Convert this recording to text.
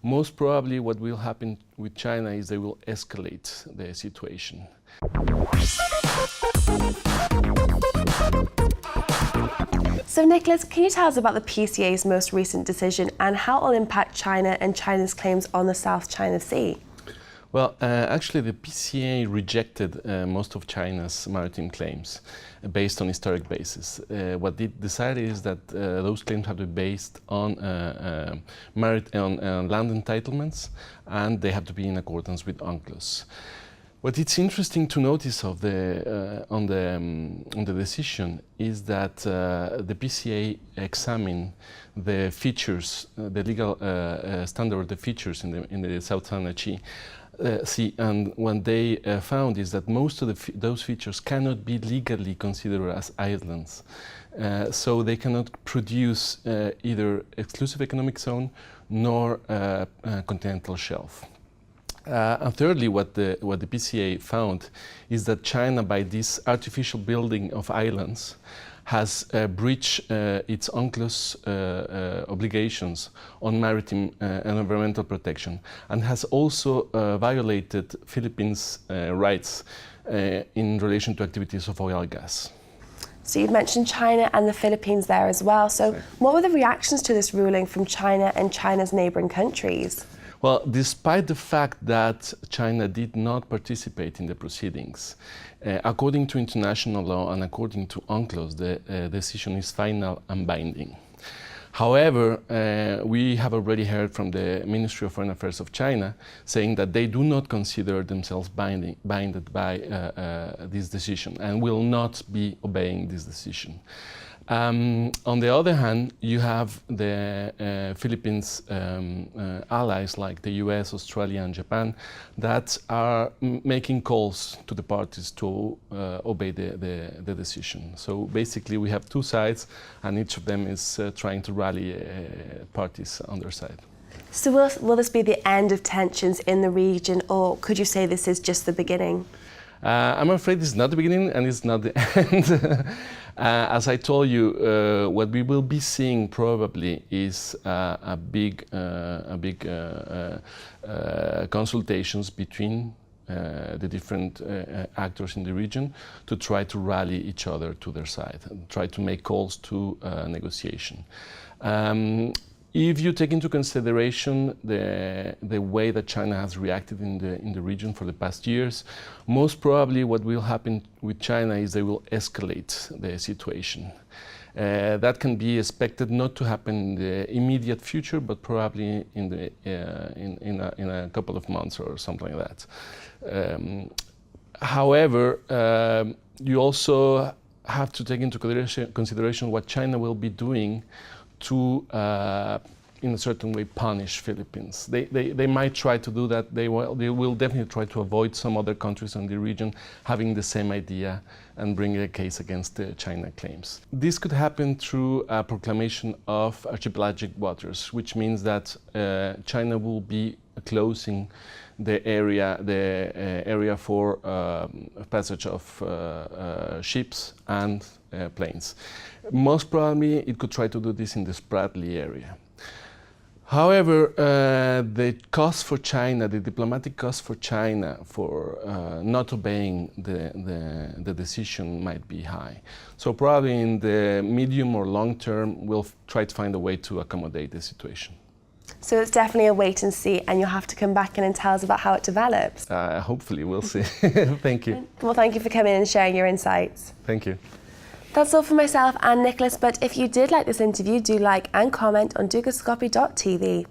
Most probably what will happen with China is they will escalate the situation. So Nicolas, can you tell us about the PCA's most recent decision and how it will impact China and China's claims on the South China Sea? Well, actually the PCA rejected most of China's maritime claims based on historic basis. What they decided is that those claims have to be based on land entitlements, and they have to be in accordance with UNCLOS. What it's interesting to notice on the decision is that the PCA examined the features, the legal standard of the features in the South China Sea, and what they found is that most of those features cannot be legally considered as islands. So they cannot produce either exclusive economic zone nor continental shelf. And thirdly, what the PCA found is that China, by this artificial building of islands, has breached its UNCLOS obligations on maritime and environmental protection, and has also violated Philippines' rights in relation to activities of oil and gas. So you mentioned China and the Philippines there as well. So what were the reactions to this ruling from China and China's neighbouring countries? Well, despite the fact that China did not participate in the proceedings, according to international law and according to UNCLOS, the decision is final and binding. However, we have already heard from the Ministry of Foreign Affairs of China saying that they do not consider themselves bounded by this decision and will not be obeying this decision. On the other hand, you have the Philippines allies like the US, Australia and Japan that are making calls to the parties to obey the decision. So basically we have two sides, and each of them is trying to rally parties on their side. So will this be the end of tensions in the region, or could you say this is just the beginning? I'm afraid it's not the beginning and it's not the end. As I told you, what we will be seeing probably is a big consultations between the different actors in the region to try to rally each other to their side and try to make calls to negotiation. If you take into consideration the way that China has reacted in the region for the past years, most probably what will happen with China is they will escalate the situation. That can be expected not to happen in the immediate future, but probably in a couple of months or something like that. However, you also have to take into consideration what China will be doing to, in a certain way, punish Philippines. They might try to do that. They will definitely try to avoid some other countries in the region having the same idea and bring a case against the China claims. This could happen through a proclamation of archipelagic waters, which means that China will be closing the area for passage of ships and planes. Most probably it could try to do this in the Spratly area. However, the cost for China, the diplomatic cost for China for not obeying the decision might be high. So probably in the medium or long term, we'll try to find a way to accommodate the situation. So it's definitely a wait and see, and you'll have to come back in and tell us about how it develops. Hopefully, we'll see. Thank you. Well, thank you for coming in and sharing your insights. Thank you. That's all for myself and Nicolas, but if you did like this interview, do like and comment on Dukascopy.tv.